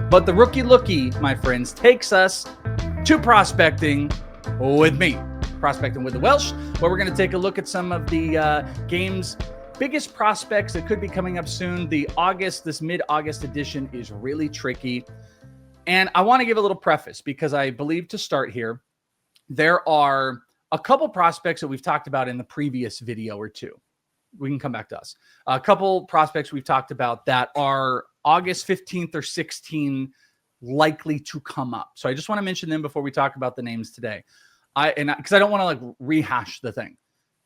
But the rookie lookie, my friends, takes us to prospecting with me. Prospecting with the Welsh, where we're going to take a look at some of the game's biggest prospects that could be coming up soon. This mid-August edition is really tricky. And I want to give a little preface because I believe to start here, there are a couple prospects that we've talked about in the previous video or two. We can come back to us. A couple prospects we've talked about that are August 15th or 16th likely to come up. So I just want to mention them before we talk about the names today. Because I don't want to rehash the thing.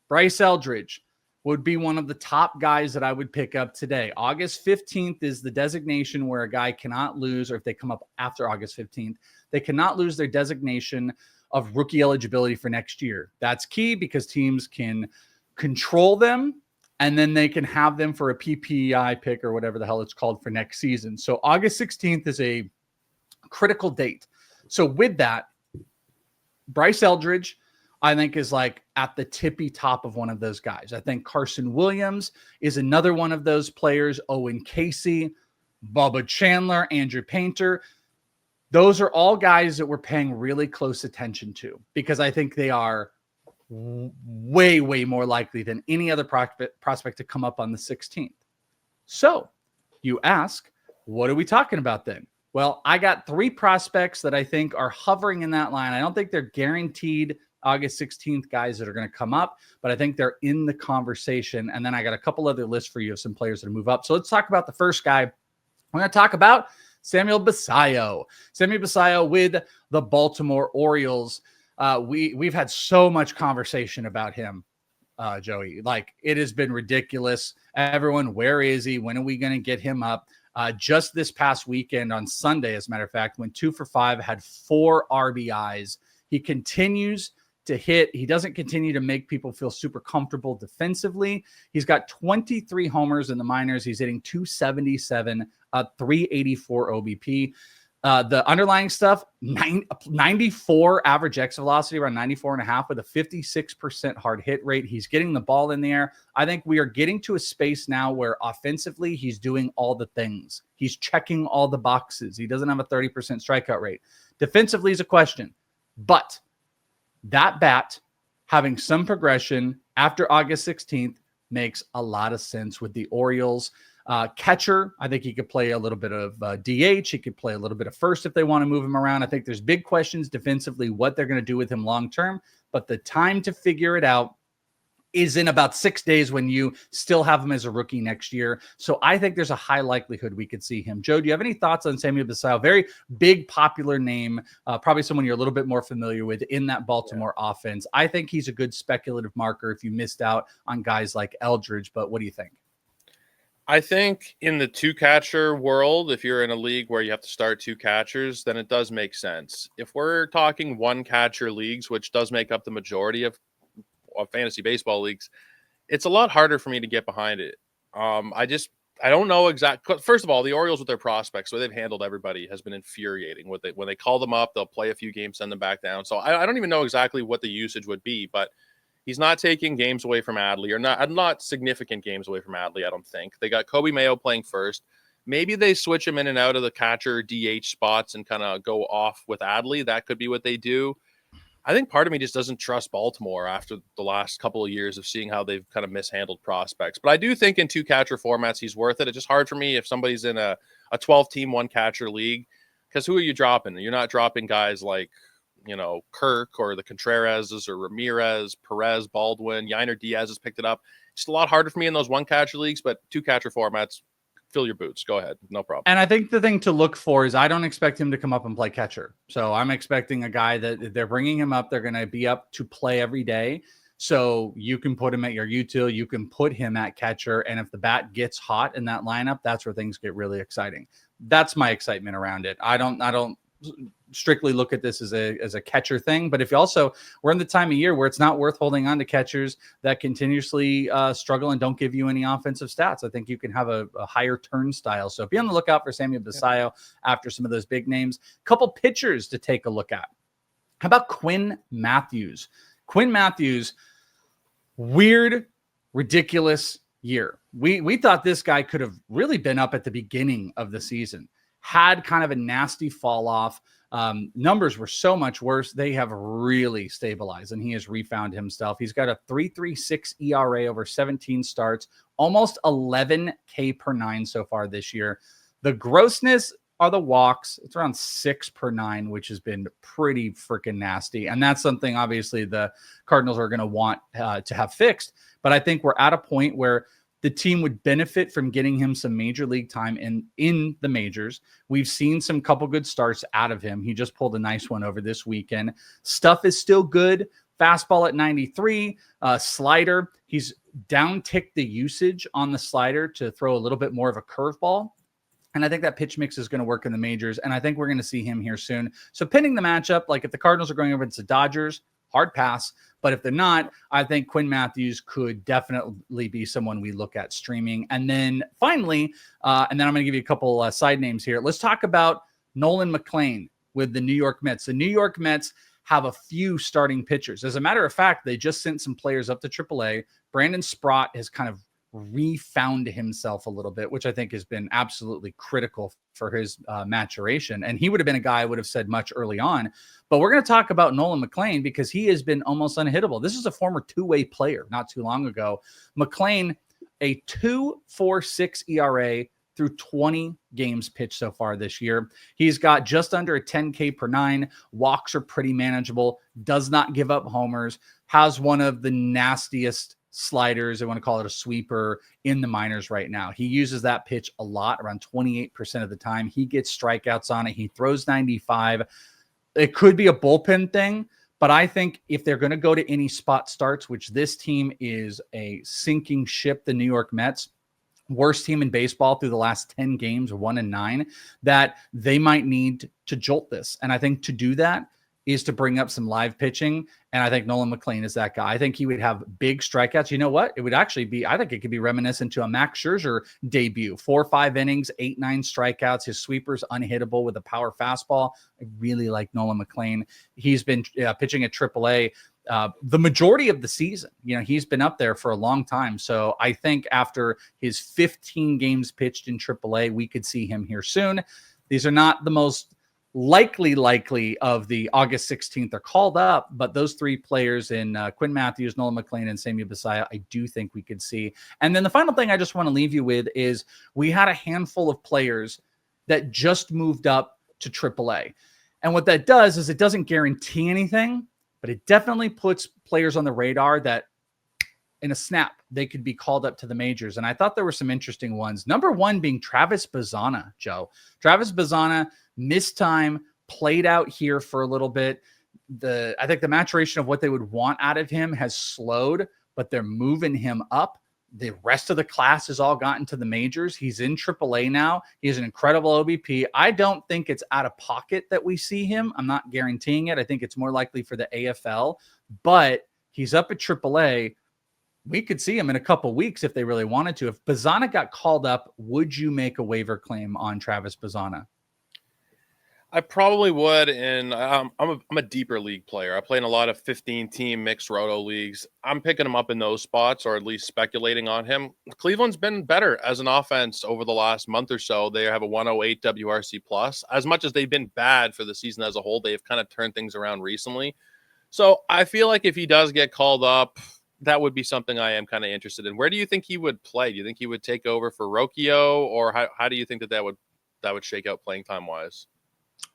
Bryce Eldridge would be one of the top guys that I would pick up today. August 15th is the designation where a guy cannot lose, or if they come up after August 15th, they cannot lose their designation of rookie eligibility for next year. That's key because teams can control them and then they can have them for a PPI pick or whatever the hell it's called for next season. So August 16th is a critical date. So with that, Bryce Eldridge, I think, is like at the tippy top of one of those guys. I think Carson Williams is another one of those players. Owen Casey, Bubba Chandler, Andrew Painter. Those are all guys that we're paying really close attention to because I think they are way, way more likely than any other prospect to come up on the 16th. So you ask, what are we talking about then? Well, I got three prospects that I think are hovering in that line. I don't think they're guaranteed August 16th guys that are going to come up, but I think they're in the conversation. And then I got a couple other lists for you of some players that move up. So let's talk about the first guy. We're going to talk about Samuel Basallo. Samuel Basallo with the Baltimore Orioles. We've had so much conversation about him, Joey. Like, it has been ridiculous. Everyone, where is he? When are we going to get him up? Just this past weekend on Sunday, as a matter of fact, went 2 for 5, had 4 RBIs. He continues to hit. He doesn't continue to make people feel super comfortable defensively. He's got 23 homers in the minors. He's hitting 277, 384 OBP. The underlying stuff, 94 average exit velocity, around 94.5 with a 56% hard hit rate. He's getting the ball in the air. I think we are getting to a space now where offensively he's doing all the things. He's checking all the boxes. He doesn't have a 30% strikeout rate. Defensively is a question, but that bat having some progression after August 16th makes a lot of sense with the Orioles. Catcher, I think he could play a little bit of DH. He could play a little bit of first if they want to move him around. I think there's big questions defensively, what they're going to do with him long-term, but the time to figure it out is in about 6 days when you still have him as a rookie next year. So I think there's a high likelihood we could see him. Joe, do you have any thoughts on Samuel Basallo? Very big, popular name, probably someone you're a little bit more familiar with in that Baltimore offense. I think he's a good speculative marker if you missed out on guys like Eldridge, but what do you think? I think in the 2-catcher world, if you're in a league where you have to start 2 catchers, then it does make sense. If we're talking 1-catcher leagues, which does make up the majority of fantasy baseball leagues, it's a lot harder for me to get behind it. I don't know exactly. First of all, the Orioles with their prospects, the way they've handled everybody has been infuriating. When they call them up, they'll play a few games, send them back down. So I don't even know exactly what the usage would be, but he's not taking games away from Adley, or not significant games away from Adley, I don't think. They got Kobe Mayo playing first. Maybe they switch him in and out of the catcher DH spots and kind of go off with Adley. That could be what they do. I think part of me just doesn't trust Baltimore after the last couple of years of seeing how they've kind of mishandled prospects. But I do think in 2-catcher formats, he's worth it. It's just hard for me if somebody's in a 12-team 1-catcher league, because who are you dropping? You're not dropping guys like, Kirk or the Contreras or Ramirez, Perez, Baldwin, Yainer Diaz has picked it up. It's a lot harder for me in those 1-catcher leagues, but 2-catcher formats, fill your boots. Go ahead. No problem. And I think the thing to look for is I don't expect him to come up and play catcher. So I'm expecting a guy that they're bringing him up. They're going to be up to play every day. So you can put him at your util. You can put him at catcher. And if the bat gets hot in that lineup, that's where things get really exciting. That's my excitement around it. I don't strictly look at this as a catcher thing, but if you also, we're in the time of year where it's not worth holding on to catchers that continuously struggle and don't give you any offensive stats. I think you can have a higher turnstile. So be on the lookout for Samuel Basallo after some of those big names. Couple pitchers to take a look at. How about Quinn Mathews? Quinn Mathews, weird, ridiculous year. We thought this guy could have really been up at the beginning of the season. had kind of a nasty fall off. Numbers were so much worse. They have really stabilized, and he has refound himself. He's got a 3.36 ERA over 17 starts, almost 11 K per nine so far this year. The grossness are the walks. It's around 6 per nine, which has been pretty freaking nasty. And that's something obviously the Cardinals are going to want to have fixed. But I think we're at a point where the team would benefit from getting him some major league time in the majors. We've seen some couple good starts out of him. He just pulled a nice one over this weekend. Stuff is still good. Fastball at 93, slider. He's down-ticked the usage on the slider to throw a little bit more of a curveball. And I think that pitch mix is going to work in the majors. And I think we're going to see him here soon. So pending the matchup, like if the Cardinals are going over against the Dodgers, hard pass. But if they're not, I think Quinn Mathews could definitely be someone we look at streaming. And then finally, and then I'm going to give you a couple side names here. Let's talk about Nolan McLean with the New York Mets. The New York Mets have a few starting pitchers. As a matter of fact, they just sent some players up to AAA. Brandon Sprott has kind of refound himself a little bit, which I think has been absolutely critical for his maturation. And he would have been a guy I would have said much early on. But we're going to talk about Nolan McLean because he has been almost unhittable. This is a former two-way player not too long ago. McLean, a 2.46 ERA through 20 games pitched so far this year. He's got just under a 10 K per nine. Walks are pretty manageable. Does not give up homers. Has one of the nastiest sliders, I want to call it a sweeper, in the minors right now. He uses that pitch a lot, around 28% of the time. He gets strikeouts on it. He throws 95. It could be a bullpen thing, but I think if they're going to go to any spot starts, which this team is a sinking ship, the New York Mets, worst team in baseball through the last 10 games, 1-9, that they might need to jolt this. And I think to do that is to bring up some live pitching. And I think Nolan McLean is that guy. I think he would have big strikeouts. You know what? It would actually be, I think it could be reminiscent to a Max Scherzer debut. 4 or 5 innings, 8-9 strikeouts. His sweeper's unhittable with a power fastball. I really like Nolan McLean. He's been pitching at AAA the majority of the season. You know, he's been up there for a long time. So I think after his 15 games pitched in AAA, we could see him here soon. These are not the most likely of the August 16th are called up, but those 3 players in Quinn Mathews, Nolan McLean, and Samuel Basallo, I do think we could see. And then the final thing I just want to leave you with is we had a handful of players that just moved up to AAA. And what that does is it doesn't guarantee anything, but it definitely puts players on the radar that in a snap, they could be called up to the majors. And I thought there were some interesting ones. Number one being Travis Basallo, Joe. Travis Basallo missed time, played out here for a little bit. I think the maturation of what they would want out of him has slowed, but they're moving him up. The rest of the class has all gotten to the majors. He's in AAA now. He has an incredible OBP. I don't think it's out of pocket that we see him. I'm not guaranteeing it. I think it's more likely for the AFL, but he's up at AAA. We could see him in a couple weeks if they really wanted to. If Basallo got called up, would you make a waiver claim on Travis Basallo? I probably would, and I'm a deeper league player. I play in a lot of 15-team mixed roto leagues. I'm picking him up in those spots, or at least speculating on him. Cleveland's been better as an offense over the last month or so. They have a 108 WRC plus. As much as they've been bad for the season as a whole, they've kind of turned things around recently. So I feel like if he does get called up, that would be something I am kind of interested in. Where do you think he would play? Do you think he would take over for Rocchio, or how do you think that would shake out playing time wise?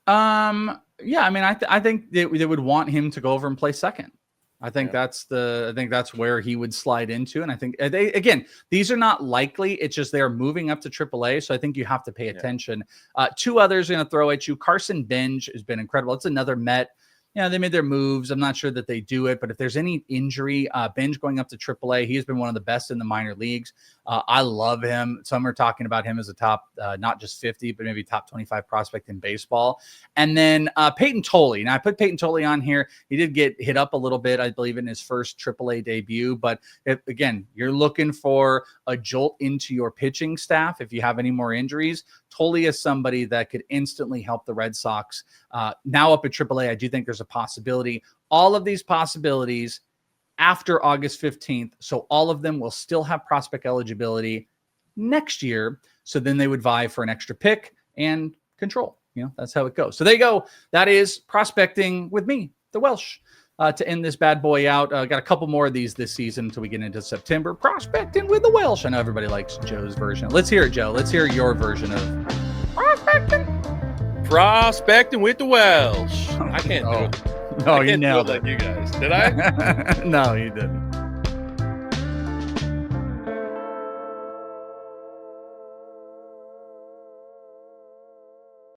Yeah, I mean, I think they would want him to go over and play second. I think that's where he would slide into. And I think these are not likely. It's just they're moving up to AAA. So I think you have to pay attention. 2 others going to throw at you. Carson Benj has been incredible. It's another Met. Yeah, they made their moves. I'm not sure that they do it, but if there's any injury, Benj going up to AAA, he has been one of the best in the minor leagues. I love him. Some are talking about him as a top, not just 50, but maybe top 25 prospect in baseball. And then Peyton Tolley. Now, I put Peyton Tolley on here. He did get hit up a little bit, I believe, in his first AAA debut. But again, you're looking for a jolt into your pitching staff if you have any more injuries. Tolley is somebody that could instantly help the Red Sox. Now up at AAA, I do think there's a possibility. All of these possibilities after August 15th. So all of them will still have prospect eligibility next year. So then they would vie for an extra pick and control. That's how it goes. So there you go. That is prospecting with me, the Welsh, to end this bad boy out. Got a couple more of these this season until we get into September. Prospecting with the Welsh. I know everybody likes Joe's version. Let's hear it, Joe. Let's hear your version of prospecting. Prospecting with the Welsh. I can't do it. No, you nailed it like you guys. Did I? No, you didn't.